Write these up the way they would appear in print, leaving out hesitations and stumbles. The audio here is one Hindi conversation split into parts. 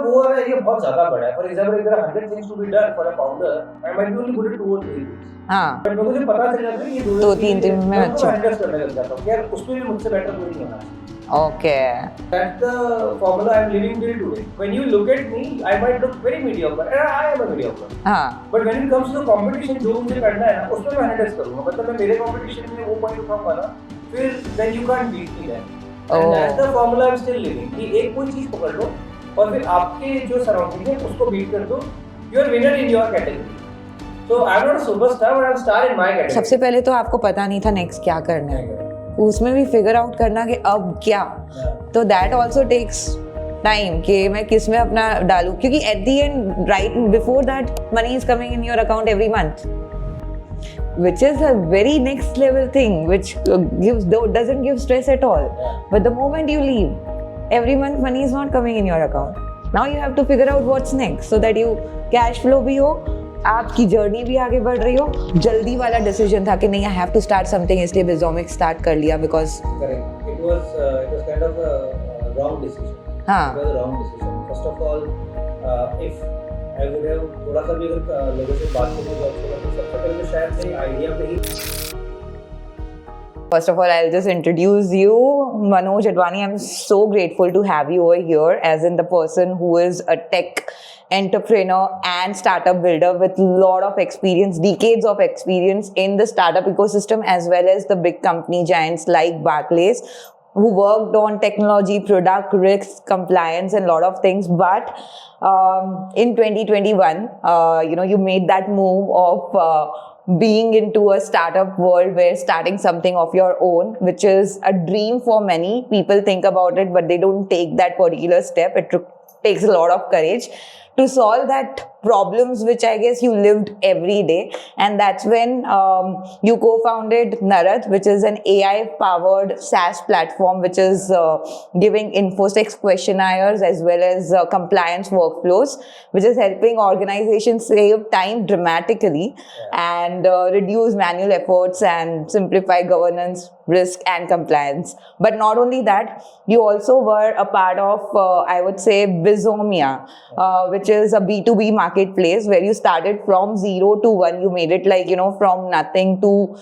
वो वाला एरिया बहुत ज्यादा बड़ा है. For example, if there are 100 things to be done for a founder, I might be only good at 2 or 3 things. हाँ. बट मुझे पता चल जाता है ये 2-3 दिन में अच्छा. हैंडल करने लग जाता हूँ. यार उसमें भी मुझसे बेटर कोई नहीं होना. Okay. That's the formula I'm living till today. When you look at me, I might look very mediocre, and I am a mediocre. हाँ. But when it comes to competition, जो मुझे करना है ना, उसमें मैं हैंडल करूँगा. मतलब मैं मेरे competition में वो पॉइंट उठाऊंगा ना, फिर then you can't beat me then. And that's the formula I'm still living. कि एक कोई चीज पकड़ लो और फिर आपके जो सराउंडिंग है उसको बीट कर दो. You are winner in your category. So I'm not a superstar, but I'm a star in my category. सबसे पहले तो आपको पता नहीं था नेक्स्ट क्या करना है, उसमें भी फिगर आउट करना कि अब क्या. तो दैट ऑल्सो टेक्स टाइम कि मैं किस में अपना डालूं, क्योंकि at the end right before that money is coming in your account every month, which is a very next level thing, which doesn't give stress at all. But the moment you leave, every month money is not coming in your account. Now you have to figure out what's next so that you cash flow भी हो, आपकी जर्नी भी आगे बढ़ रही हो. जल्दी वाला डिसीजन था कि नहीं, I have to start something, इसलिए बिजोमिक स्टार्ट कर लिया because it was kind of a wrong decision. हाँ. It was a wrong decision. First of all, if I would have थोड़ा सा भी अगर लोगों से बात करने की ऑप्शन तो सबसे पहले तो शायद मेरी आइडिया पे ही. First of all, I'll just introduce you, Manoj Advani. I'm so grateful to have you over here as in the person who is a tech entrepreneur and startup builder with lot of experience, decades of experience in the startup ecosystem as well as the big company giants like Barclays, who worked on technology, product, risk, compliance, and a lot of things. But in 2021, you made that move of being into a startup world where starting something of your own, which is a dream for many. People think about it, but they don't take that particular step. It takes a lot of courage to solve that problems which I guess you lived every day. And that's when you co-founded Narad, which is an AI-powered SaaS platform which is giving InfoSec questionnaires as well as compliance workflows, which is helping organizations save time dramatically and reduce manual efforts and simplify governance, risk and compliance. But not only that, you also were a part of, I would say, Bizomia, which is a B2B marketplace where you started from 0 to 1. You made it like, from nothing to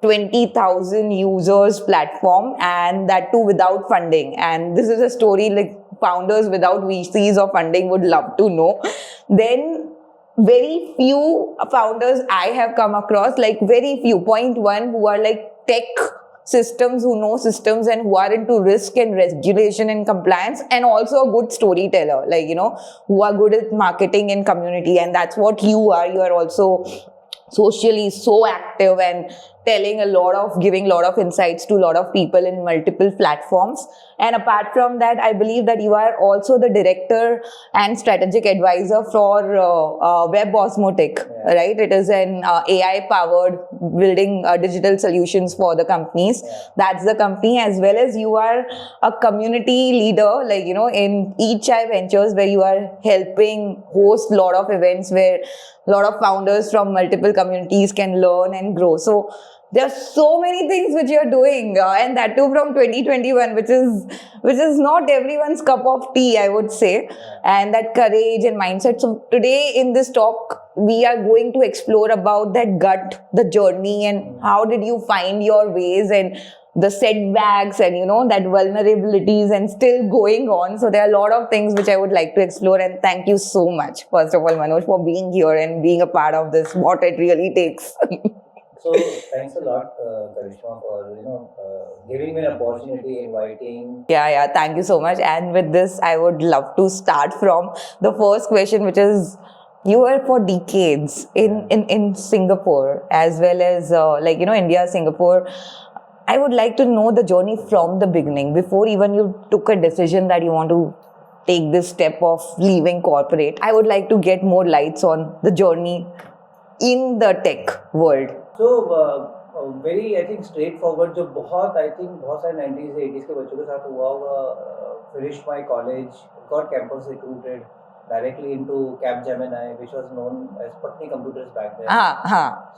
20,000 users platform, and that too without funding. And this is a story like founders without VCs or funding would love to know. Then very few founders I have come across, like very few, 0.1, who are like tech systems, who know systems and who are into risk and regulation and compliance, and also a good storyteller, like, who are good at marketing and community. And that's what you are. You are also socially so active and giving a lot of insights to a lot of people in multiple platforms. And apart from that, I believe that you are also the director and strategic advisor for WebOsmotic, right? It is an AI-powered building digital solutions for the companies. That's the company, as well as you are a community leader, like, in Each Chai Ventures, where you are helping host a lot of events where a lot of founders from multiple communities can learn and grow. So there are so many things which you are doing, and that too from 2021, which is not everyone's cup of tea, I would say. And that courage and mindset. So today in this talk, we are going to explore about that gut, the journey, and how did you find your ways and the setbacks and, that vulnerabilities and still going on. So there are a lot of things which I would like to explore. And thank you so much, first of all, Manoj, for being here and being a part of this, what it really takes. So thanks a lot, Karishma, for giving me an opportunity, inviting. Yeah, thank you so much. And with this, I would love to start from the first question, which is, you were for decades in Singapore, as well as India, Singapore. I would like to know the journey from the beginning, before even you took a decision that you want to take this step of leaving corporate. I would like to get more lights on the journey in the tech world. So very, I think, straightforward. जो बहुत सारे 90s 80s के बच्चों के साथ हुआ होगा. Finished my college, got campus recruited directly into Capgemini, which was known as Patni Computers back then.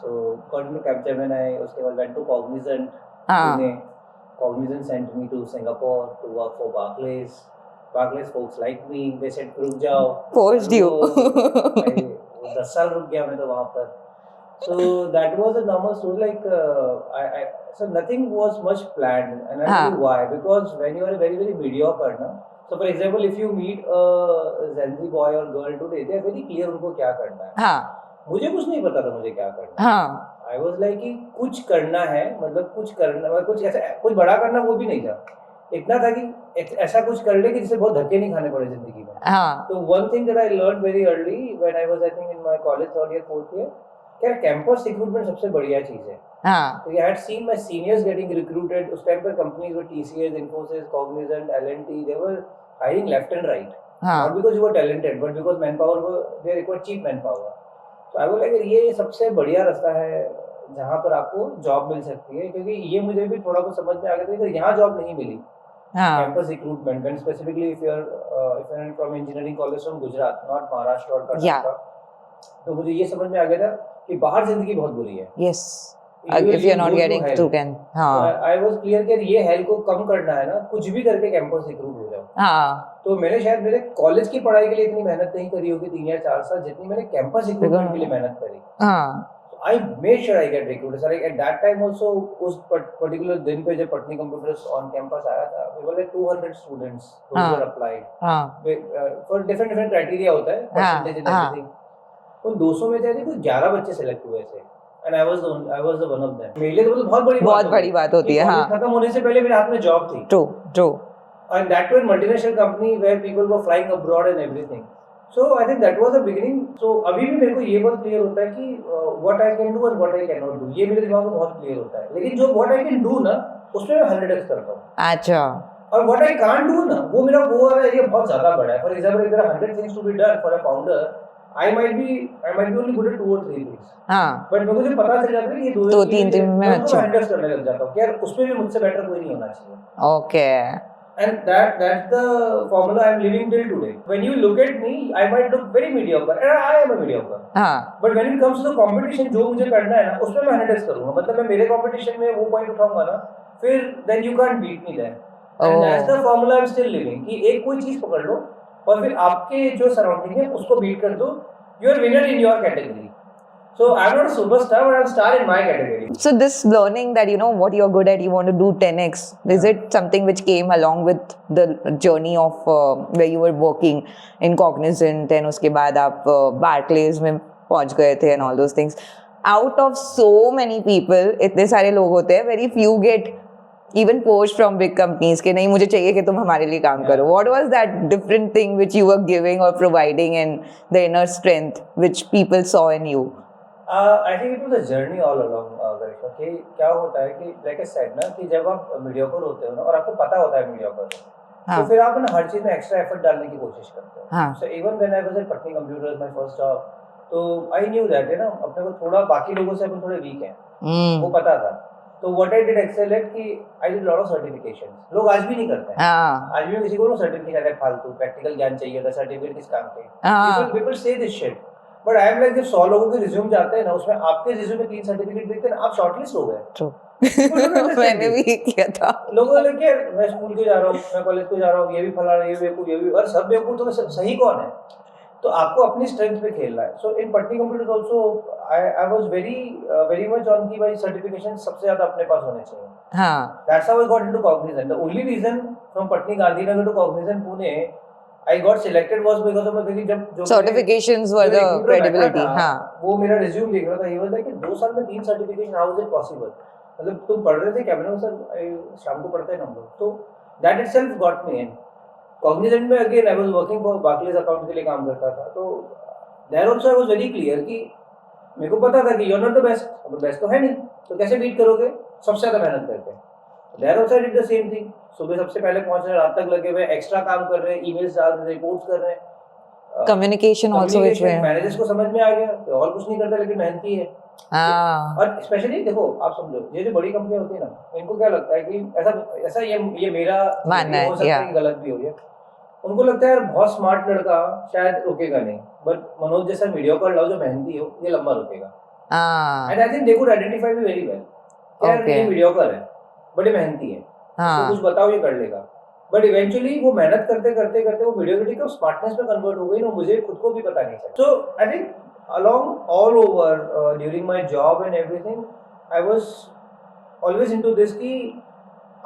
So got into Capgemini. उसके बाद went to Cognizant. Cognizant sent me to Singapore to work for Barclays. Barclays folks like me, they said रुक जाओ. Forced you. 10 साल रुक गया मैं तो वहाँ पर. So that was a normal story. Like so nothing was much planned, and I tell you why. Because when you are very very mediocre, ना. So for example, if you meet a Gen Z boy or girl today, they are very clear उनको क्या करना है. हाँ. मुझे कुछ नहीं पता था मुझे क्या करना है. हाँ. I was like कि कुछ करना है, मतलब कुछ करना, मतलब कुछ ऐसा कुछ बड़ा करना वो भी नहीं था. इतना था कि ऐसा कुछ कर ले कि जिससे बहुत धक्के नहीं खाने पड़े जिंदगी में. हाँ. तो one thing that I learned very early when I was I think in my college third year fourth year, क्या कैंपस रिक्रूटमेंट सबसे बढ़िया चीज है. हाँ. तो I had seen my seniors getting recruited. उस टाइम पर companies were TCS, Infosys, Cognizant, L&T, they were hiring left and right. Not because you were talented, but because manpower were they required cheap manpower. So I was like ये सबसे बढ़िया रास्ता है जहाँ पर आपको जॉब मिल सकती है, क्योंकि ये मुझे भी थोड़ा बहुत समझ में आ गया था कि यहाँ जॉब नहीं मिली. Campus recruitment, when specifically if you're from engineering college from Gujarat, not Maharashtra or Karnataka, तो मुझे ये समझ में आ गया था कि बाहर जिंदगी बहुत बुरी है. Yes. If you're not getting through can. हाँ. I was clear कि ये हेल को कम करना है ना, कुछ भी करके कैंपस रिक्रूट हो जाओ. हाँ. तो मैंने शायद मेरे कॉलेज की पढ़ाई के लिए इतनी मेहनत नहीं करी होगी 3 या 4 साल जितनी मैंने कैंपस रिक्रूटमेंट के लिए मेहनत करी. हाँ. I made sure I get recruited. So like at that time also उस particular दिन पे जब पटनी कंप्यूटर्स on campus आया था, we were like 200 students who were applied. For different criteria होता है, percentage and everything. उन 200 में से कुछ 11 बच्चे सेलेक्ट हुए थे. And I was the one of them. मेरे लिए तो बहुत बड़ी बात होती है. हाँ. खत्म होने से पहले मेरे हाथ में जॉब थी. True. And that was a multinational company where people were flying abroad and everything. So I think that was the beginning. So अभी भी मेरे को ये बहुत क्लियर होता है कि what I can do and what I cannot do. ये मेरे दिमाग में बहुत क्लियर होता है. लेकिन जो what I can do ना, उसमें मैं 100x करता हूँ. अच्छा. और what I can't do ना, वो मेरा वो वाला एरिया बहुत ज़्यादा बड़ा है. For example, if there are 100 things to be done for a founder, I might be only good at 2 or 3 things. हाँ. But मेरे को जब पता चल जाता है कि ये 2-3 things में अच्छा. मैं 100x करने लग जाता हूँ. यार उसमें भी मुझसे बेटर कोई नहीं होना चाहिए. Okay. And that's the formula I'm living till today. When you look at me, I might look very mediocre, and I am a mediocre. हाँ. But when it comes to the competition, जो मुझे करना है ना, उसमें मैं 100x करूँगा. मतलब मैं मेरे competition में वो point उठाऊँगा ना, फिर then you can't beat me there. And that's the formula I'm still living. कि एक कोई चीज पकड़ लो और फिर आपके जो surrounding है उसको beat कर दो. You are winner in your category. So I'm not a superstar, but I'm a star in my category. So this learning that you know what you're good at, you want to do 10x. Is it something which came along with the journey of where you were working in Cognizant, and उसके बाद आप Barclays में पहुंच गए थे and all those things? Out of so many people, इतने सारे लोग होते हैं, very few get even poached from big companies कि नहीं मुझे चाहिए कि तुम हमारे लिए काम करो. What was that different thing which you were giving or providing and the inner strength which people saw in you? I think it was a journey all along, Garisha. कि क्या होता है कि like I said ना कि जब आप mediocre होते हो ना और आपको पता होता है mediocre, तो फिर आप ना हर चीज में extra effort डालने की कोशिश करते हो. So even when I was at Patni Computers, my first job, तो I knew that ना अपने को थोड़ा बाकी लोगों से अपन थोड़े weak हैं, वो पता था. तो what I did excel at कि I did lot of certifications. लोग आज भी नहीं करते हैं. आज भी किसी को ना certificate है फालतू, practical ज्ञान चाहिए होता, certificate किस काम के. People say this shit. But I am like जब 100 लोगों के रिज्यूम जाते हैं ना, उसमें आपके रिज्यूम में 3 सर्टिफिकेट देखते हैं ना, आप शॉर्टलिस्ट हो गए. True. मैंने भी किया था. लोगों ने क्या, मैं स्कूल के जा रहा हूँ, मैं कॉलेज को जा रहा हूँ, ये भी फला, ये बेवकूफ, ये भी, और सब बेवकूफ, तो सही कौन है? तो आपको अपनी स्ट्रेंथ पे खेलना है. So in Patni computers also I was very much on की भाई सर्टिफिकेशन सबसे ज्यादा अपने पास होने चाहिए. हाँ. That's how I got into Cognizant. The only reason from Patni Gandhinagar to Cognizant Pune I got selected was because of क्योंकि जब जो certifications were the credibility. हाँ. वो मेरा रिज्यूम देख रहा था, he was like 2 साल में 3 certification, how is it possible? मतलब तुम पढ़ रहे थे क्या? मैंने सर शाम को पढ़ते हैं ना हम लोग. तो that itself got me in. Cognizant में again I was working for Barclays account के लिए काम करता था. तो there also I was very clear कि मेरे को पता था कि you're not the best. अब बेस्ट तो है नहीं, तो कैसे बीट करोगे? सबसे ज़्यादा मेहनत करके. There also I did the same thing. सुबह सबसे पहले पहुंच रहे, रात तक लगे हुए, एक्स्ट्रा काम कर रहे हैं, ईमेल्स डाल रहे हैं, रिपोर्ट्स कर रहे हैं. Communication also which way managers को समझ में आ गया तो और कुछ नहीं करता, लेकिन मेहनती है. और स्पेशली देखो आप समझो, ये जो बड़ी कंपनी होती है ना, इनको क्या लगता है कि ऐसा ये मेरा मानना है, हो सकता है गलत भी हो गया. उनको लगता है यार बहुत स्मार्ट लड़का शायद रुकेगा नहीं, बट मनोज जैसा मीडियोकर लड़का जो मेहनती हो ये लंबा रुकेगा. And I think they could identify me very well. यार ये मीडियोकर है बट ये मेहनती है, तो कुछ बताओ ये कर लेगा. बट इवेंचुअली वो मेहनत करते करते करते वो मीडियोक्रिटी का स्मार्टनेस में कन्वर्ट हो गई ना, मुझे खुद को भी पता नहीं चला. So I think along all over during my job and everything, I was always into this कि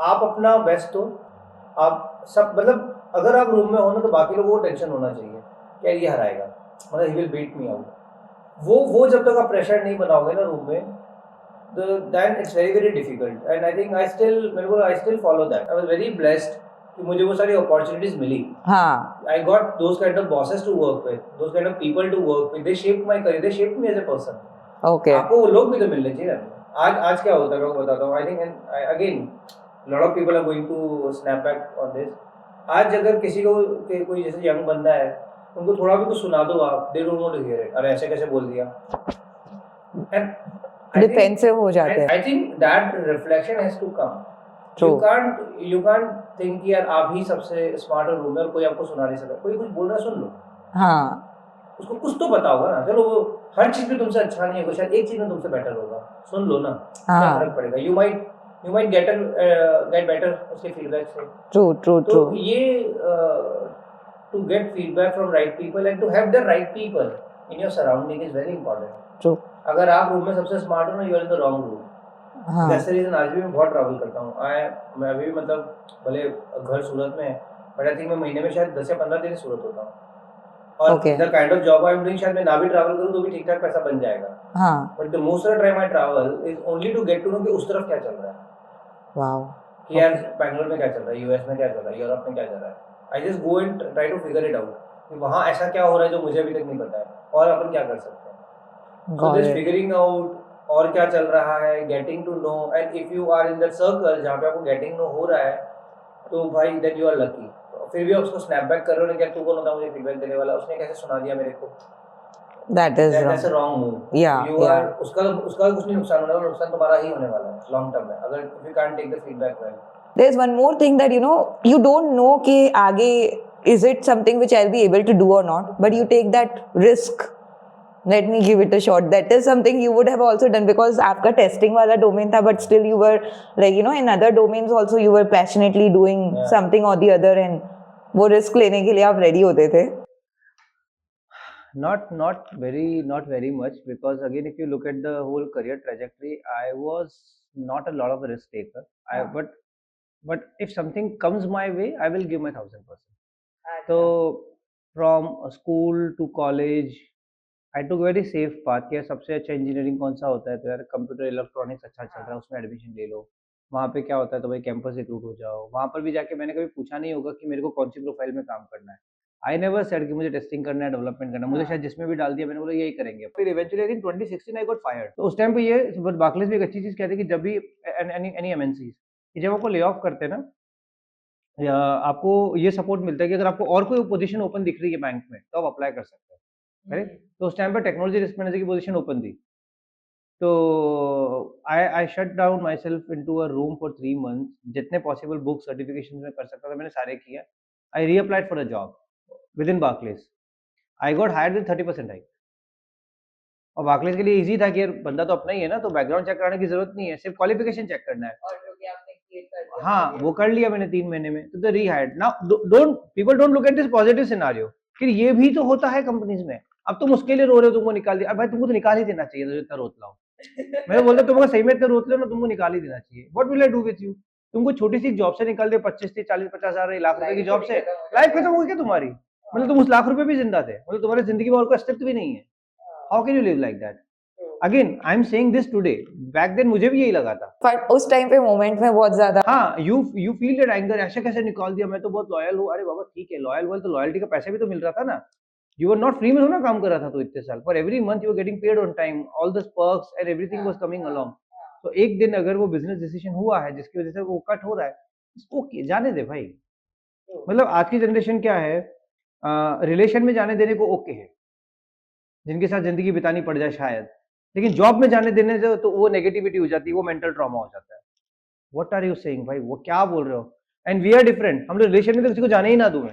आप अपना बेस्ट दो. आप सब मतलब अगर आप रूम में हो ना तो बाकी लोगों को टेंशन होना चाहिए कि ये हराएगा, मतलब he will beat me out. वो जब तक आप प्रेशर नहीं बनाओगे ना रूम में, then it's very very difficult. And I think I still follow that. I was very blessed कि मुझे वो सारी opportunities मिली. हाँ. I got those kind of bosses to work with, those kind of people to work with. They shaped my career. They shaped me as a person. Okay. आपको वो लोग भी तो मिलने चाहिए ना. आज क्या होता है मैं बताता हूँ. I think and again lot of people are going to snap back on this. आज अगर किसी को कोई जैसे यंग बंदा है, उनको थोड़ा भी कुछ सुना दो आप, they don't want to hear it. अरे ऐसे कैसे बोल दिया. And डिफेंसिव हो जाते हैं. I think that reflection has to come. True. You can't think कि यार आप ही सबसे स्मार्ट रूम में और कोई आपको सुना नहीं सकता. कोई कुछ बोल रहा है सुन लो. हाँ. उसको कुछ तो पता होगा ना. चलो वो हर चीज में तुमसे अच्छा नहीं होगा, शायद एक चीज में तुमसे बेटर होगा. सुन लो ना. क्या फर्क पड़ेगा. You might get better उसके फीडबैक से. True. तो ये to get feedback from right people and to have the right people in your surrounding is very important. True. अगर आप रूम में सबसे स्मार्ट हो ना, you are in the wrong room. हाँ. That's the reason आज भी मैं बहुत ट्रैवल करता हूँ. मैं अभी मतलब भले घर सूरत में है, बट आई थिंक मैं महीने में शायद 10 या 15 दिन सूरत होता हूँ. और the kind of job I'm doing, शायद मैं ना भी ट्रैवल करूँ तो भी ठीक ठाक पैसा बन जाएगा. हाँ. But the most of the time I travel is only to get to know कि उस तरफ क्या चल रहा है. Wow. कि यार बैंगलोर में क्या चल रहा है, यूएस में क्या चल रहा है, यूरोप में क्या चल रहा है. I just go and try to figure it out कि वहाँ ऐसा क्या हो रहा है जो मुझे अभी तक नहीं पता है और अपन क्या कर सकते हैं. सो दिस फिगरिंग आउट और क्या चल रहा है, getting to know. And if you are in that circle जहाँ पे आपको गेटिंग नो हो रहा है तो भाई देन यू आर लकी. फिर भी आप उसको स्नैप बैक कर रहे हो ना, क्या तू कौन होता है मुझे फीडबैक देने वाला, उसने कैसे सुना दिया मेरे को. That's a wrong move. उसका कुछ नहीं नुकसान होने वाला, नुकसान तुम्हारा ही होने वाला है लॉन्ग टर्म में अगर if you can't take the feedback well. There's one more thing that you don't know कि आगे is it something which I'll be able to do or not, but you take that risk. Let me give it a shot. That is something you would have also done because आपका testing वाला domain था, but still you were like in other domains also you were passionately doing something or the other, and वो risk लेने के लिए आप ready होते थे. Not very much, because again if you look at the whole career trajectory, I was not a lot of a risk taker. But if something comes my way, I will give my 1000%. So from school to college, I took very safe path कि सबसे अच्छा इंजीनियरिंग कौन सा होता है, तो यार कंप्यूटर इलेक्ट्रॉनिक्स अच्छा चल रहा है उसमें एडमिशन ले लो. वहाँ पे क्या होता है तो भाई कैंपस रिक्रूट हो जाओ. वहाँ पर भी जाके मैंने कभी पूछा नहीं होगा कि मेरे को कौन सी प्रोफाइल में काम करना है. आई नेवर सेड कि मुझे टेस्टिंग करना है, डेवलपमेंट करना है. मुझे शायद जिसमें भी डाल दिया मैंने बोला यही करेंगे. फिर eventually I think 2016 I got fired. तो उस टाइम पे ये बार्कलेज भी एक अच्छी चीज़ कहते हैं कि जब भी एनी एमएनसीज कि जब आपको ले ऑफ करते हैं ना, या आपको ये सपोर्ट मिलता है कि अगर आपको और कोई पोजीशन ओपन दिख रही है बैंक में तो आप अप्लाई कर सकते हैं. करेक्ट. तो उस टाइम पे टेक्नोलॉजी रिस्क मैनेजर की पोजीशन ओपन थी. तो I shut down myself into a room for 3 months. जितने पॉसिबल बुक सर्टिफिकेशन में कर सकता था मैंने सारे किया. I reapplied for a job within Barclays. I got hired with 30% hike. और बार्कलेज के लिए इजी था कि यार बंदा तो अपना ही है ना, तो बैकग्राउंड चेक कराने की जरूरत नहीं है, सिर्फ क्वालिफिकेशन चेक करना है. हाँ, वो कर लिया मैंने 3 महीने में. तो rehired. Now people don't look at this positive scenario कि ये भी तो होता है कंपनीज में. अब तुम उसके लिए रो रहे हो, तुमको निकाल दिया. भाई तुमको तो निकाल ही देना चाहिए, इतना रोत लाओ. मैं बोलता तुम अगर सही में इतना रोत लो ना, तुमको निकाल ही देना चाहिए. What will I do with you. तुमको छोटी सी जॉब से निकाल दे 25 से 40 50 हजार लाख रुपए की जॉब से, लाइफ खत्म हो गई क्या तुम्हारी. मतलब तुम उस लाख रुपए भी जिंदा थे, मतलब तुम्हारी जिंदगी में और कोई अस्तित्व भी नहीं है. How can you live like that. Again I am saying this today, back then मुझे भी यही लगा था. पर उस टाइम पे मोमेंट में बहुत ज्यादा यू फील दैट एंगर. ऐसे कैसे निकाल दिया, मैं तो बहुत लॉयल हूँ. अरे बाबा ठीक है, लॉयल हुआ तो लॉयल्टी का पैसा भी तो मिल रहा था ना. यू आर नॉट फ्री में ना काम कर रहा था तो इतने साल. For every month you are getting paid on time, all the perks and everything was coming along. तो एक दिन अगर वो बिजनेस डिसीजन हुआ है जिसकी वजह से वो कट हो रहा है, ओके जाने दे भाई. मतलब आज की जनरेशन क्या है, रिलेशन में जाने देने को ओके है जिनके साथ जिंदगी बितानी पड़ जाए शायद, लेकिन जॉब में जाने देने से तो वो नेगेटिविटी हो जाती है, वो मेंटल ट्रॉमा हो जाता है. व्हाट आर यू सेइंग भाई, वो क्या बोल रहे हो. And we are different. हम लोग रिलेशन में तो किसी को जाने ही ना दूं.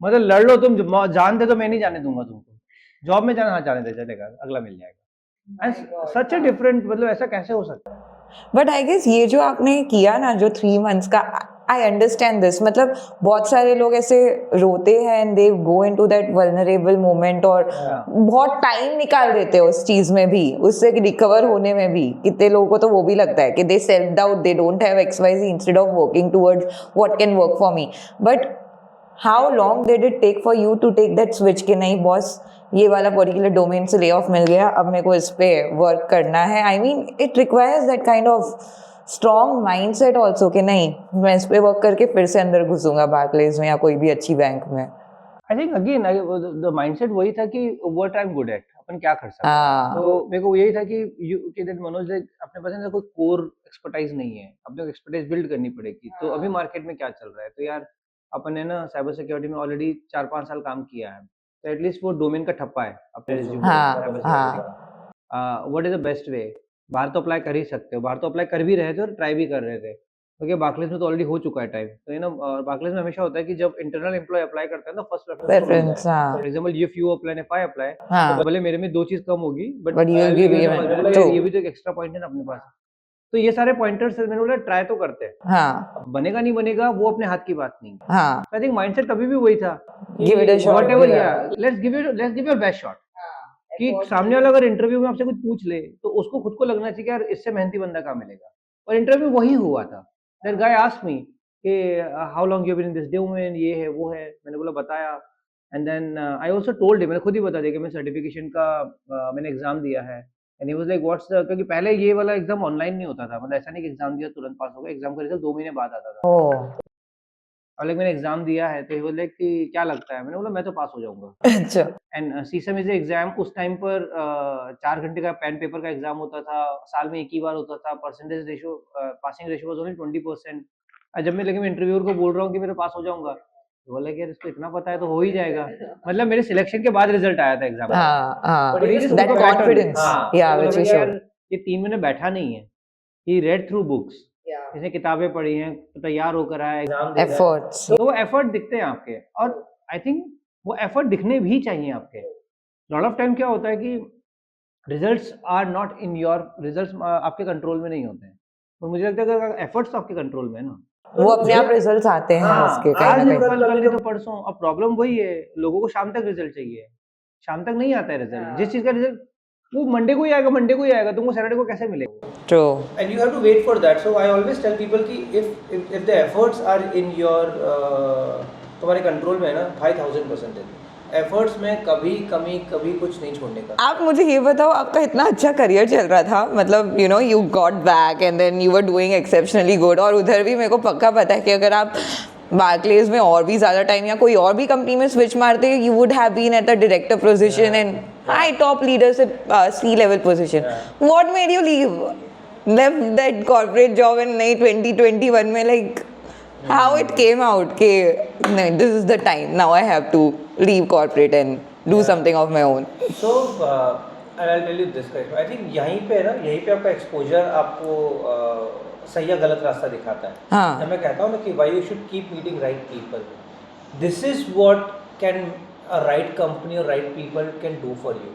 मतलब लड़ लो तुम, जानते तो मैं नहीं जाने दूंगा तुमको. जॉब में जाना हाँ जाने दे, चलेगा, अगला मिल जाएगा. सच अ डिफरेंट, मतलब ऐसा कैसे हो सकता है. बट आई गेस ये जो आपने किया ना, जो 3 months का, I understand this. मतलब बहुत सारे लोग ऐसे रोते हैं and they go into that vulnerable moment और बहुत टाइम निकाल देते हैं उस चीज में भी, उससे रिकवर होने में भी. कितने लोगों को तो वो भी लगता है कि they self doubt, they don't have XYZ instead of working towards what can work for me. But how long did it take for you to take that switch कि नहीं बॉस ये वाला पर्टिकुलर डोमेन से ले ऑफ मिल गया, अब मेरे को इस पे वर्क करना है. I mean it requires that kind of strong mindset also कि नहीं मैं इस पे वर्क करके फिर से अंदर घुसूंगा बार्कलेज में या कोई भी अच्छी बैंक में. I think again the mindset वही था कि what I am good at, अपन क्या कर सकते हैं. तो मेरे को यही था कि दैट मनोज अपने पास ना कोई कोर एक्सपर्टाइज नहीं है, अपने को एक्सपर्टाइज बिल्ड करनी पड़ेगी. तो अभी मार्केट में क्या चल रहा है, तो यार अपन ने ना साइबर सिक्योरिटी में ऑलरेडी 4-5 साल काम किया है, तो एटलीस्ट वो डोमेन का ठप्पा है अपने रिज्यूम पे. Cyber security what is the best way. बाहर तो अप्लाई कर ही सकते हो, बाहर तो अप्लाई कर भी रहे थे और ट्राई भी कर रहे थे, क्योंकि बार्कलेज में तो ऑलरेडी हो चुका है टाइम. तो यू नो बार्कलेज में हमेशा होता है कि जब इंटरनल एम्प्लॉय अप्लाई करता है ना first preference. For example if you apply if I apply, तो भले मेरे में 2 चीज कम होगी बट ये भी तो एक एक्स्ट्रा पॉइंट है ना अपने पास. तो ये सारे पॉइंटर्स मैंने बोला ट्राई तो करते हैं. हाँ. बनेगा नहीं बनेगा वो अपने हाथ की बात नहीं. हाँ. आई थिंक माइंडसेट कभी भी वही था, give it a shot, whatever, या let's give your best shot. कि सामने वाला अगर इंटरव्यू में आपसे कुछ पूछ ले तो उसको खुद को लगना चाहिए कि यार इससे मेहनती बंदा कहाँ मिलेगा. और इंटरव्यू वही हुआ था. दैट गाय आस्क्ड मी कि how long you been in this domain, ये है वो है. मैंने बोला बताया. And then I also told him, मैंने खुद ही बता दिया कि मैं सर्टिफिकेशन का मैंने एग्जाम दिया है. And he was like what's the, क्योंकि पहले ये वाला एग्जाम ऑनलाइन नहीं होता था, मतलब ऐसा नहीं कि एग्जाम दिया तुरंत पास हो गया. एग्जाम का रिजल्ट 2 महीने बाद आता था. और लाइक मैंने एग्जाम दिया है तो ही वाज लाइक कि क्या लगता है. मैंने बोला मैं तो पास हो जाऊंगा. अच्छा. एंड सीसम इज एग्जाम उस टाइम पर 4 घंटे का पेन पेपर का एग्जाम होता था, साल में एक ही बार होता था. Percentage ratio passing ratio was only 20%. जब मैं लेकिन इंटरव्यूअर को बोल रहा हूँ कि मैं तो पास हो जाऊंगा, तो बोला कि यार इसको इतना पता है तो हो ही जाएगा. मतलब मेरे सिलेक्शन के बाद रिजल्ट आया था एग्जाम का. दैट कॉन्फिडेंस, या व्हिच इज श्योर. ये 3 महीने बैठा नहीं है, ही रेड थ्रू बुक्स, इसने किताबें पढ़ी हैं, तैयार होकर आया, एग्जाम दे रहा है. तो वो एफर्ट दिखते हैं आपके, और आई थिंक वो एफर्ट दिखने भी चाहिए आपके. लॉट ऑफ टाइम क्या होता है कि results are not in your, results आपके कंट्रोल में नहीं होते हैं. और मुझे लगता है कि एफर्ट्स आपके कंट्रोल में है ना, वो अपने आप रिजल्ट्स आते हैं. उसके आज कल तो परसों. अब प्रॉब्लम वही है, लोगों को शाम तक रिजल्ट चाहिए, शाम तक नहीं आता है रिजल्ट. जिस चीज का रिजल्ट वो मंडे को ही आएगा, तुमको सैटरडे को कैसे मिलेगा. True. And you have to wait for that. So I always tell people कि if the efforts are in your तुम्हारे कंट्रोल में है ना, 5000% एफर्ट्स में कभी कुछ नहीं छोड़ने का. आप मुझे ये बताओ, आपका इतना अच्छा करियर चल रहा था, मतलब you know you got back and then you were doing exceptionally good, और उधर भी मेरे को पक्का पता है कि अगर आप बार्कलेज में और भी ज्यादा टाइम या कोई और भी कंपनी में स्विच मारते, you would have been at the director position and high top leadership C-level position. What made you leave, left that corporate job in 2021 में, like how it came out कि नहीं this is the time, now I have to leave corporate and do something of my own. So I will tell you this guys, I think यहीं पे आपका एक्सपोजर आपको सही या गलत रास्ता दिखाता है. हाँ. जब मैं कहता हूँ ना कि why you should keep meeting right people, this is what can a right company और right people can do for you.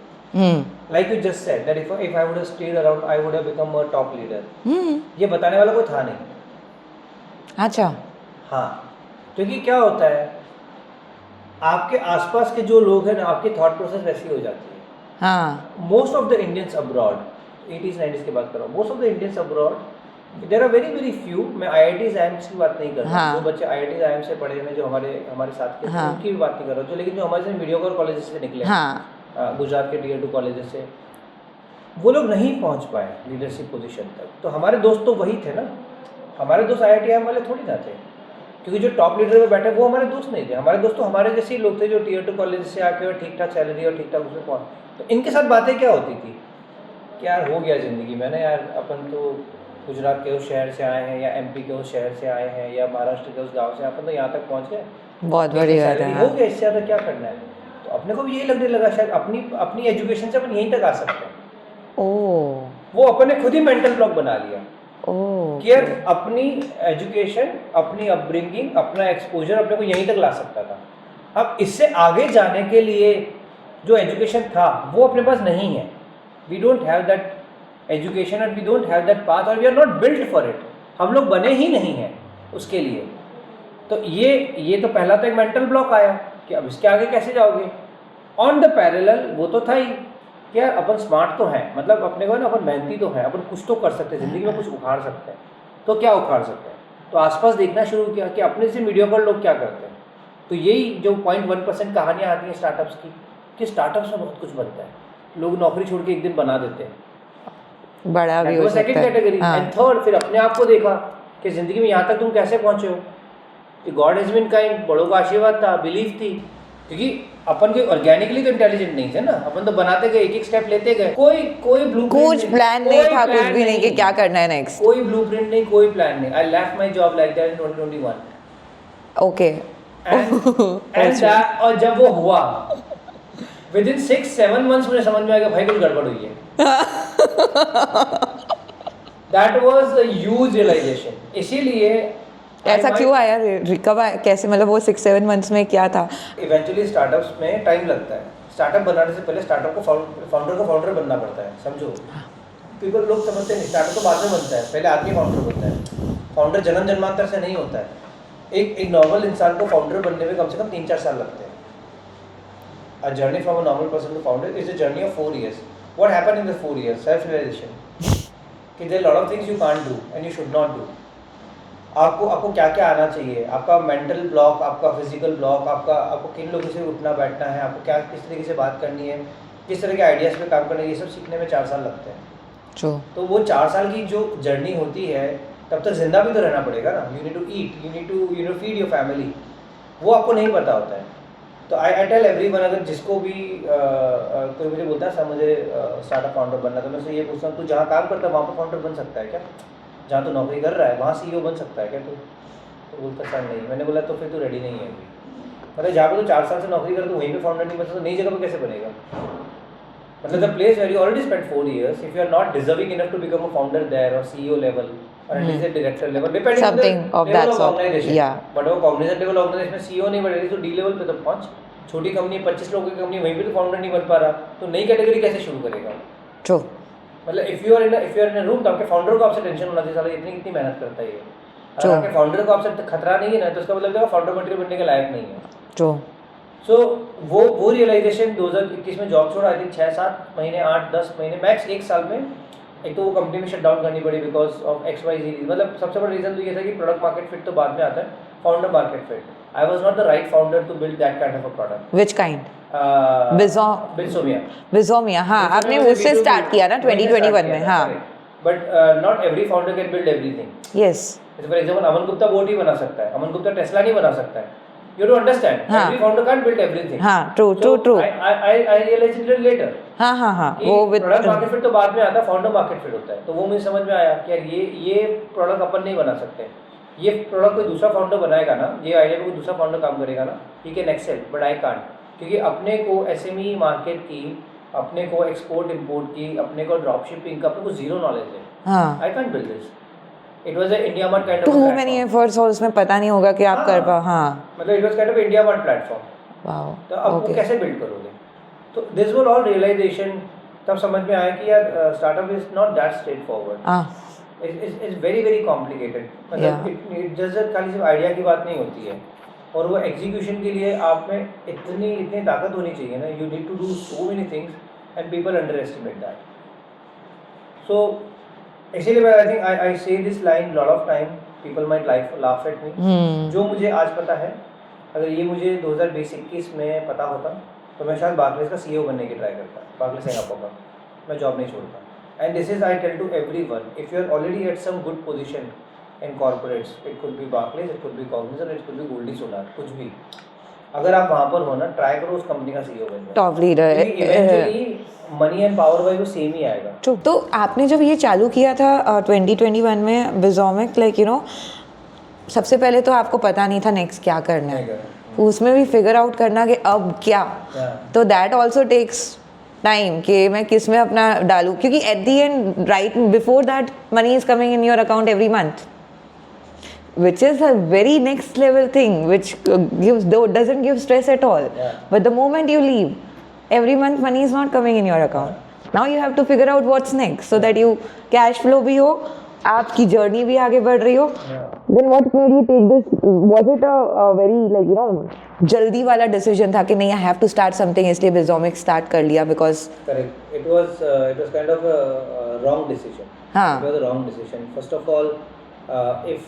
Like you just said that if I would have stayed around I would have become a top leader. ये बताने वाला कोई था नहीं. अच्छा. हाँ, क्योंकि क्या होता है, आपके आसपास के जो लोग हैं ना, आपकी थॉट प्रोसेस वैसी हो जाती है. हाँ. Most of the Indians abroad, 80s-90s की बात कर रहा हूँ, most of the Indians abroad, there are very few. मैं IITs IIMs की बात नहीं कर रहा हूँ. जो बच्चे IITs IIMs से पढ़े हैं, जो हमारे साथ के, उनकी भी बात नहीं कर रहा हूँ. जो लेकिन जो हमारे से मीडियोकर कॉलेजेस से निकले, गुजरात के Tier 2 कॉलेजेस से, वो लोग नहीं पहुँच पाए लीडरशिप पोजीशन तक. तो हमारे दोस्त तो वही थे ना, हमारे दोस्त IIT IIM वाले थोड़ी ना थे, क्योंकि जो टॉप लीडर में बैठे वो हमारे दोस्त नहीं थे. हमारे दोस्त तो हमारे जैसे ही लोग थे जो Tier 2 कॉलेज से आके और ठीक ठाक सैलरी और ठीक ठाक उसमें पहुँच. तो इनके साथ बातें क्या होती थी कि यार हो गया ज़िंदगी में ना, यार अपन तो गुजरात के उस शहर से आए हैं, या MP के उस शहर से आए हैं, या महाराष्ट्र के उस गांव से, अपन तो यहाँ तक पहुँच गए, बहुत बड़ी बात है, हो गया, इससे ज़्यादा क्या करना है. तो अपने को भी यही लगने लगा शायद अपनी एजुकेशन से अपन यहीं तक आ सकते हैं. वो अपन ने खुद ही मेंटल ब्लॉक बना लिया कि यार अपनी एजुकेशन, अपनी अपब्रिंगिंग, अपना एक्सपोजर अपने को यहीं तक ला सकता था. अब इससे आगे जाने के लिए जो एजुकेशन था वो अपने पास नहीं है. We don't have that education and we don't have that path, और we are not built for it. हम लोग बने ही नहीं हैं उसके लिए. तो ये तो पहला तो एक मेंटल ब्लॉक आया कि अब इसके आगे कैसे जाओगे। ऑन द पैरेलल वो तो था ही कि यार अपन स्मार्ट तो है, मतलब अपने को ना अपन मेहनती तो है, अपन कुछ तो कर सकते हैं ज़िंदगी में, कुछ उखाड़ सकते हैं। तो क्या उखाड़ सकते हैं? तो आसपास देखना शुरू किया कि अपने से मीडियोकर लोग क्या करते हैं। तो यही जो 0.1% कहानियाँ आती हैं स्टार्टअप्स की, कि स्टार्टअप्स में बहुत कुछ बनता है, लोग नौकरी छोड़ के एक दिन बना देते हैं। बड़ा भी हो सकता सेकंड है। कैटेगरी। एंड थर्ड, फिर अपने आप को देखा कि ज़िंदगी में यहाँ तक तुम कैसे पहुँचे हो, कि गॉड हैज़ बीन काइंड, बड़ों का आशीर्वाद था, बिलीव थी। क्योंकि अपन के ऑर्गेनिकली तो इंटेलिजेंट नहीं थे ना, अपन तो बनाते गए, एक एक स्टेप लेते गए, कोई ब्लूप्रिंट, कुछ प्लान नहीं था, कुछ भी नहीं कि क्या करना है नेक्स्ट, कोई ब्लूप्रिंट नहीं, कोई प्लान नहीं। I left my job like that in 2021। Okay. और जब वो हुआ विद इन 6-7 मंथ्स मुझे समझ में आ गया भाई कुछ गड़बड़ हुई है। That was a huge realisation. इसीलिए ऐसा क्यों आया, कब आया, कैसे, मतलब वो 6-7 मंथ्स में क्या था? इवेंचुअली स्टार्टअप्स में टाइम लगता है। स्टार्टअप बनाने से पहले स्टार्टअप को फाउंडर बनना पड़ता है, समझो। पीपल लोग समझते नहीं, स्टार्टअप तो बाद में बनता है, पहले आदमी फाउंडर बनता है। फाउंडर जन्म जन्मांतर से नहीं होता है। एक नॉर्मल इंसान को फाउंडर बनने में कम से कम 3-4 साल लगते हैं। A journey from a normal person to founder is a journey of 4 years. What happened in the 4 years? Self realization. कि there are lot of things you can't do and you should not do. आपको क्या क्या आना चाहिए, आपका मेंटल ब्लॉक, आपका फिजिकल ब्लॉक, आपको किन लोगों से उठना बैठना है, आपको क्या किस तरीके से बात करनी है, किस तरह के आइडियाज़ पे काम करना है, ये सब सीखने में 4 साल लगते हैं। तो वो 4 साल की जो जर्नी होती है, तब तक जिंदा भी तो रहना पड़ेगा ना। You need to eat, you need to feed your family. वो आपको नहीं पता होता है। तो आई टेल एवरीवन, अगर जिसको भी कोई मुझे बोलता है सर मुझे स्टार्टअप फाउंडर बनना, तो मैं उससे ये पूछता हूँ तू जहाँ काम करता है वहाँ पर फाउंडर बन सकता है क्या? जहाँ तू नौकरी कर रहा है वहाँ CEO बन सकता है क्या तू? तो बोलता सर नहीं। मैंने बोला तो फिर तू रेडी नहीं है अभी। मतलब जहाँ पर तू 4 साल से नौकरी कर, तो वहीं पे फाउंडर नहीं बन सकता, नई जगह पर कैसे बनेगा? मतलब the place where you already spent 4 years, if you are not deserving enough to become a founder there और CEO level or at least at director level, depending on the level of organization. But वो cognizant level organization में CEO नहीं बढ़ेगी तो D level पे तो पहुँच। छोटी कंपनी 25 लोगों की कंपनी, वहीं पे तो फाउंडर नहीं बन पा रहा, तो नई कैटेगरी कैसे शुरू करेगा? True. मतलब if you are in a room, तो आपके फाउंडर को आपसे टेंशन होना चाहिए, साला इतनी मेहनत करता है ये। अगर आपके फाउंडर को आपसे खतरा नहीं है ना, तो उसका मतलब फाउंडर मटेरियल बनने के लायक नहीं है। True. सो वो रियलाइजेशन 2021 में जॉब छोड़ा, आई थिंक 6-7 महीने, 8-10 महीने, मैक्स 1 साल में। एक तो वो कंपनी में शट डाउन करनी पड़ी बिकॉज ऑफ XYZ। मतलब सबसे बड़ा रीज़न तो ये था कि प्रोडक्ट मार्केट फिट तो बाद में आता है, founder market fit. I was not the right founder to build that kind of a product. Which kind? बिजोमिया। हाँ, आपने उससे स्टार्ट किया ना 2021 में। हाँ, but not every founder can build everything. Yes. For example Aman Gupta boAt ही बना सकता है, अमन गुप्ता टेस्ला नहीं बना सकता है। You don't understand. हाँ. Every founder can't build everything. हाँ, true. I realized it little later. हाँ. वो प्रोडक्ट मार्केट फिट तो बाद में आता है, फाउंडर मार्केट फिट होता है। तो वो मुझे समझ में आया कि यार ये प्रोडक्ट अपन नहीं बना सकते। ये प्रोडक्ट कोई दूसरा फाउंडर बनाएगा ना, ये आइडिया पे कोई दूसरा फाउंडर काम करेगा ना, he can excel, but I can't. क्योंकि अपने को SME मार्केट की, अपने को एक्सपोर्ट इम्पोर्ट की, अपने को ड्रॉप शिपिंग का अपने को जीरो नॉलेज है। I can't build this. It was an India Mart kind of too many efforts और उसमें पता नहीं होगा कि आप कर पाओ। हाँ, मतलब it was kind of India Mart platform. Wow. तो अब वो कैसे बिल्ड करोगे? तो this was all realization, तब समझ में आया कि यार startup is not that straightforward. It's very very complicated. मतलब it just खाली सिर्फ आइडिया की बात नहीं होती है, और वो एग्जीक्यूशन के लिए आप में इतनी ताकत होनी चाहिए ना। You need to do so many things and people underestimate that. So इसीलिए मैं आई से this line lot of time, people might laugh at me. जो मुझे आज पता है, अगर ये मुझे 2020-21 में पता होता तो मैं शायद बार्कलेस का CEO बनने की ट्राई करता, बार्कलेस सिंगापुर का। मैं जॉब नहीं छोड़ता। And this is I tell to everyone, if you are already at some good position in corporates, it could be Barclays, it could be Cognizant, it could be Goldi Solar, कुछ भी, अगर आप वहाँ पर हो ना, ट्राई करो उस कंपनी का CEO बनने। Top leader eventually money and power wise वो सेम ही आएगा। तो आपने जब ये चालू किया था 2021 में बिजोमिक, लाइक यू नो, सबसे पहले तो आपको पता नहीं था नेक्स्ट क्या करना है, उसमें भी फिगर आउट करना कि अब क्या, तो दैट ऑल्सो टेक्स टाइम कि मैं किस में अपना डालूँ, क्योंकि at the and right before that money is coming in your account every month, which is a very next level thing, which doesn't give stress at all. But the moment you leave, every month money is not coming in your account. Now you have to figure out what's next, so that you cash flow भी हो आपकी जर्नी भी आगे बढ़ रही हो. Yeah. Then what made you take this? Was it a very like you know जल्दी वाला decision था कि नहीं I have to start something इसलिए Bizomix start कर लिया because Correct. It was kind of a wrong decision. हाँ. It was a wrong decision. First of all, if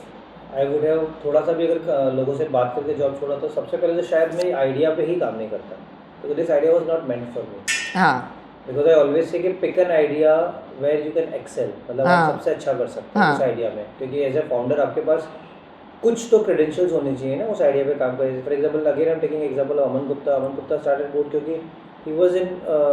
I would have थोड़ा सा भी अगर लोगों से बात करके जॉब छोड़ा तो सबसे पहले तो शायद मैं आइडिया पे ही काम नहीं करता. Because this idea was not meant for me. हाँ. Because I always say कि pick an idea where you can excel. मतलब आप सबसे अच्छा कर सकते हो उस आइडिया में, क्योंकि एज ए फाउंडर आपके पास कुछ तो क्रेडेंशियल्स होने चाहिए ना उस आइडिया पे काम करने. For example again I am taking example Aman Gupta started board क्योंकि he was in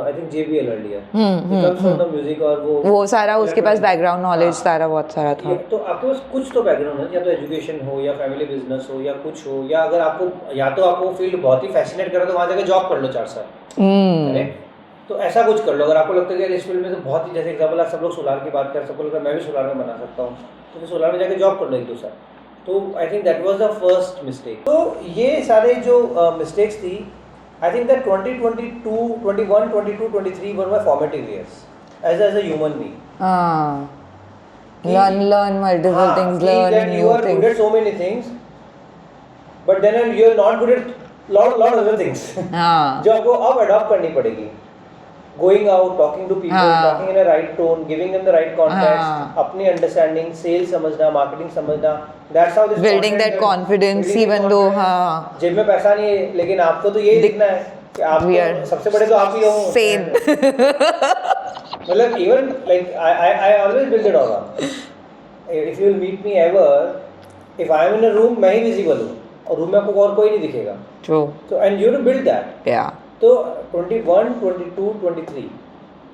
I think JBL earlier. He comes from the music और वो सारा उसके पास बैकग्राउंड नॉलेज सारा बहुत सारा था. तो आपके पास कुछ तो बैकग्राउंड है, या तो एजुकेशन हो या फैमिली बिजनेस हो या कुछ हो, या अगर आपको फील्ड बहुत ही फैसिनेट करे तो वहाँ जाकर जॉब कर लो 4 साल. करेक्ट. तो ऐसा कुछ कर लो. अगर आपको लगता है कि इस फील्ड में तो बहुत ही, जैसे एग्जांपल आप सब लोग सोलार की बात कर, सबको लगता है मैं भी सोलार में बना सकता हूँ, तो सोलार में जाकर जॉब कर लो 1-2 साल. तो I think that was the first mistake. तो ये सारे जो मिस्टेक्स थी, I think that 2022, 21, 22, 23 were my formative years as a human being. Learn multiple things, learn that you new are good things. at so many things, but then you are not good at lot other things. हाँ. जो आपको अब अडॉप्ट करनी पड़ेगी. Going out, talking to people, talking in a right tone, giving them the right context, अपनी understanding, sales समझना, marketing समझना. That's how this building that confidence even though हाँ. जेब में पैसा नहीं है, लेकिन आपको तो यही दिखना है कि आप तो सबसे बड़े तो आप ही हो. Same. मतलब even like I always build it all up. If you will meet me ever, if I am in a room, मैं ही visible हूँ और रूम में आपको और कोई नहीं दिखेगा. True. So and you have to build that. Yeah. So 21, 22, 23.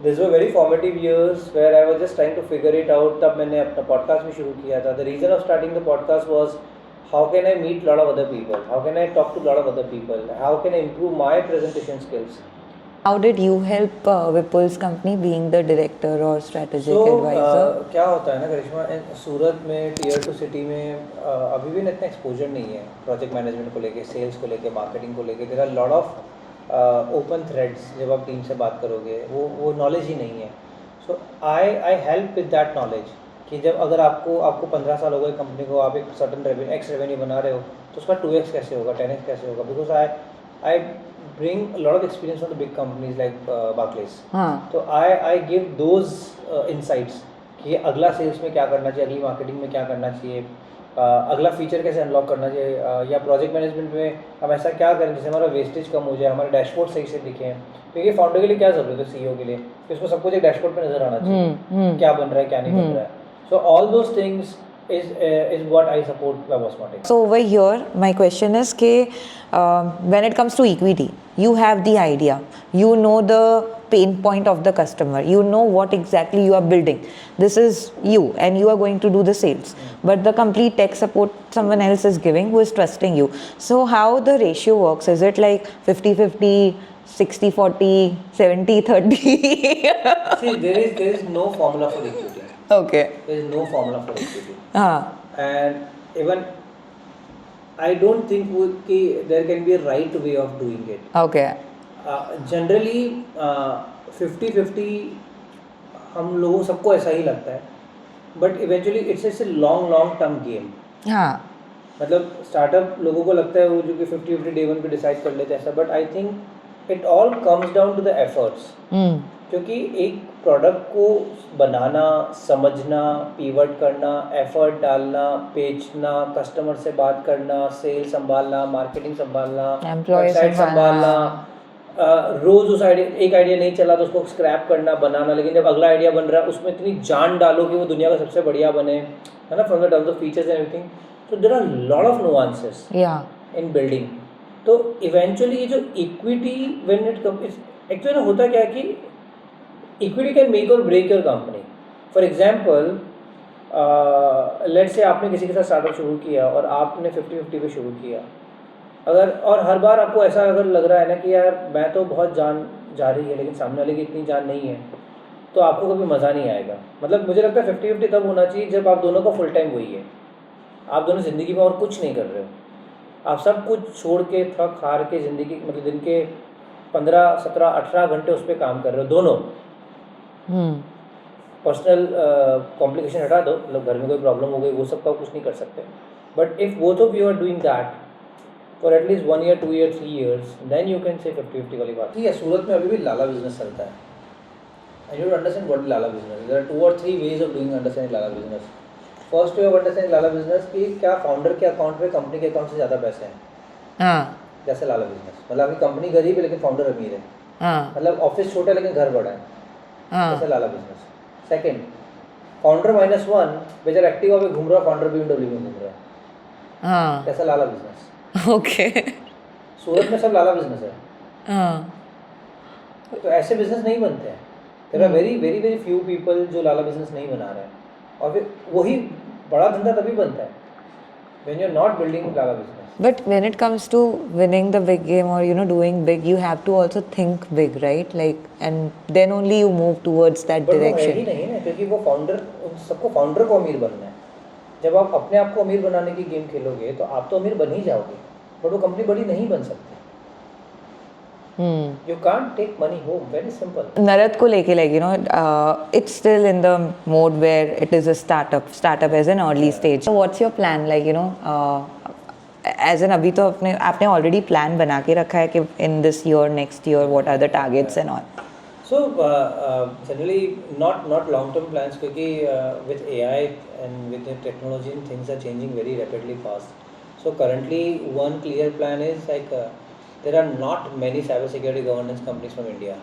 These were very formative years where I was just trying to figure it out. तब मैंने अपना podcast भी शुरू किया था. The reason of starting the podcast was how can I meet a lot of other people? How can I talk to a lot of other people? How can I improve my presentation skills? How did you help Vipul's company being the director or strategic advisor? क्या होता है ना करिश्मा, सूरत में टियर 2 सिटी में अभी भी इतना एक्सपोजर नहीं है प्रोजेक्ट मैनेजमेंट को लेके, सेल्स को लेके, मार्केटिंग को लेके. There are lot of open threads. जब आप टीम से बात करोगे वो नॉलेज ही नहीं है. So I help with that knowledge कि जब अगर आपको 15 साल हो गए कंपनी को, आप एक सर्टन एक्स रेवेन्यू बना रहे हो, तो उसका 2x कैसे होगा, 10x कैसे होगा? Because I bring a lot of experience from the big companies like Barclays. तो I give those insights कि अगला सेल्स में क्या करना चाहिए, अगली मार्केटिंग में क्या करना चाहिए, अगला फीचर कैसे अनलॉक करना चाहिए, या प्रोजेक्ट मैनेजमेंट में हम ऐसा क्या करें जिससे हमारा वेस्टेज कम हो जाए, हमारे डैशबोर्ड सही से दिखे. क्योंकि फाउंडर के लिए क्या ज़रूरत है, CEO के लिए कि उसको सब कुछ एक डैशबोर्ड पे नजर आना चाहिए, क्या बन रहा है क्या नहीं बन रहा है. So all those things is what I support by Bosmatic. So over here, my question is when it comes to equity, you have the idea, you know the pain point of the customer, you know what exactly you are building. This is you and you are going to do the sales. But the complete tech support someone else is giving who is trusting you. So how the ratio works? Is it like 50-50, 60-40, 70-30? See, there is no formula for equity. Okay. There is no formula for equity. And even I don't think there can be a right way of doing it. Okay. Generally 50-50 हम लोगों सबको ऐसा ही लगता है, but eventually it's a long term game. हाँ. मतलब स्टार्टअप लोगों को लगता है वो जो कि 50-50 डे 1 पे डिसाइड कर लेते हैं ऐसा, but I think it all comes down to the efforts. क्योंकि एक प्रोडक्ट को बनाना, समझना, पीवट करना, एफर्ट डालना, बेचना, कस्टमर से बात करना, सेल संभालना, मार्केटिंग संभालना, वेबसाइट संभालना, रोज उस एक आइडिया नहीं चला तो उसको स्क्रैप करना, बनाना, लेकिन जब अगला आइडिया बन रहा है उसमें इतनी जान डालो कि वो दुनिया का सबसे बढ़िया बने, है ना, from the terms of features and everything. तो there are lot of nuances in building. तो इवेंचुअली ये जो equity when it comes, actually होता क्या है कि equity can make or break your company. For example, let's say आपने किसी के साथ स्टार्टअप शुरू किया और आपने 50-50 पे शुरू किया, अगर और हर बार आपको ऐसा अगर लग रहा है ना कि यार मैं तो बहुत जान जा रही है लेकिन सामने वाले की इतनी जान नहीं है, तो आपको कभी मज़ा नहीं आएगा. मतलब मुझे लगता है 50-50 तब होना चाहिए जब आप दोनों का फुल टाइम वही है, आप दोनों ज़िंदगी में और कुछ नहीं कर रहे हो, आप सब कुछ छोड़ के थक हार के ज़िंदगी मतलब दिन के 15, 17, 18 घंटे उस पर काम कर रहे हो दोनों. पर्सनल कॉम्प्लिकेशन हटा दो, मतलब घर में कोई प्रॉब्लम हो गई वो सब का कुछ नहीं कर सकते, but if both of you are doing that for at least 1 year 2 year 3 years, then you can say 50-50 वाली बात। ठीक है, सूरत में अभी भी लाला बिजनेस चलता है। आई डोंट अंडरस्टैंड व्हाट लाला business, there are 2 or 3 ways of doing understanding लाला business. First way of understanding लाला बिजनेस कि क्या फाउंडर के अकाउंट पे कंपनी के अकाउंट से ज़्यादा पैसे हैं, हाँ जैसे लाला बिजनेस। मतलब आपकी कंपनी गरीब है लेकिन फाउंडर अमीर है, हाँ मतलब ऑफिस छोटा है लेकिन घर बड़ा है, हाँ जैसे लाला बिजनेस। सेकंड, फाउंडर -1 बेचारा एक्टिवा पे घूम रहा है, फाउंडर BMW में घूम रहा है, हाँ कैसा लाला बिजनेस। ओके सूरत में सब लाला बिजनेस है, हाँ तो ऐसे बिजनेस नहीं बनते हैं। There are very very very few people जो लाला बिजनेस नहीं बना रहे हैं, और फिर वही बड़ा धंधा तभी बनता है when you are not building लाला business. But when it comes to winning the big game or doing big, you have to also think big, right? Like, and then only you move towards that but वो है direction. ही नहीं ना, क्योंकि वो फाउंडर, सबको फाउंडर को अमीर बनना है। जब आप अपने आप को अमीर बनाने की गेम खेलोगे तो आप तो अमीर बन ही जाओगे, बट वो कंपनी बड़ी नहीं बन सकती। You can't take money home, very simple. Narat ko leke, like, it's still in the mode where it is a startup as an early stage. So what's your plan, like, as an अभी तो आपने already plan बना के रखा है कि in this year, next year, what are the targets and all? So generally not long term plans, क्योंकि with AI and with the technology things are changing very rapidly fast. So currently one clear plan is like there are not many cyber security governance companies from India,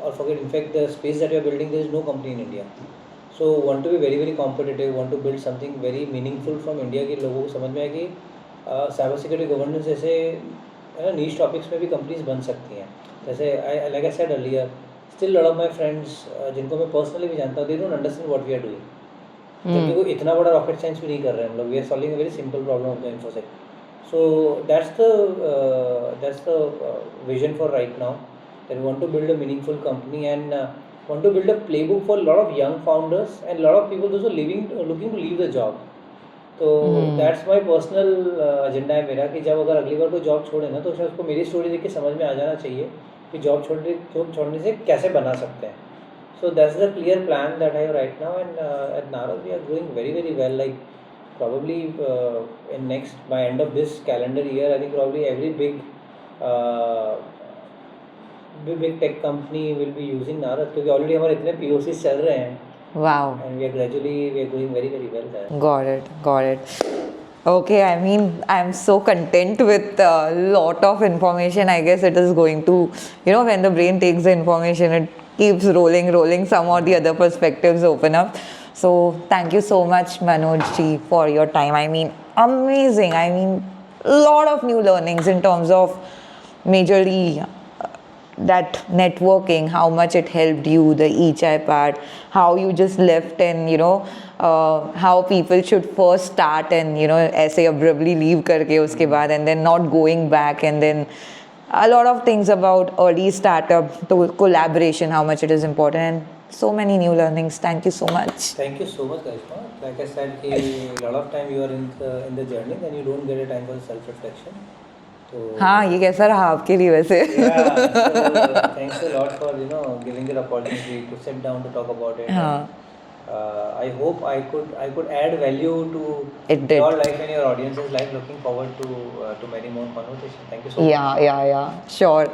or forget, in fact the space that we are building, there is no company in India. So want to be very very competitive, want to build something very meaningful from India कि लोगों को समझ में आए कि साइबर सिक्योरिटी गवर्नेंस जैसे नीश टॉपिक्स में भी कंपनीज बन सकती हैं। जैसे like I said earlier, still lot of my friends जिनको मैं पर्सनली भी जानता हूँ, they don't understand what we are doing. जबकि कोई इतना बड़ा रॉकेट साइंस भी नहीं कर रहे हैं हम लोग, we are solving a very simple problem of the infosec. So that's the vision for right now, that we want to build a meaningful company and want to build a playbook for a lot of young founders and a lot of people those who are looking to leave the job. तो that's my personal agenda है मेरा, कि जब अगर अगली बार कोई जॉब छोड़े ना तो उसको मेरी स्टोरी देख के समझ में आ जाना चाहिए कि जॉब छोड़ने से कैसे बना सकते हैं। So that's the clear plan that I have right now, and at Narad we are doing very very well. Like probably in next, by end of this calendar year, I think probably every big tech company will be using Narad, क्योंकि already हमारे इतने POCs चल रहे हैं, Wow. and we are doing very very well there. Got it. Okay, I mean, I'm so content with a lot of information. I guess it is going to, when the brain takes the information, it keeps rolling, some or the other perspectives open up. So thank you so much, Manoj ji, for your time. I mean, amazing. I mean, a lot of new learnings in terms of majorly that networking, how much it helped you, the e-chai part, how you just left, and how people should first start and ऐसे abruptly leave करके उसके बाद, and then not going back, and then a lot of things about early startup to collaboration, how much it is important, and so many new learnings. Thank you so much. Thank you so much, Karishma. Like I said, a lot of time you are in the journey, then you don't get a time for self reflection. So हाँ, ये कैसा रहा आपके लिए वैसे? yeah, so thanks a lot for giving the opportunity to sit down to talk about it. हाँ. I hope I could add value to It did. your life and your audience's life. Looking forward to many more conversations. Thank you so much. Yeah, sure.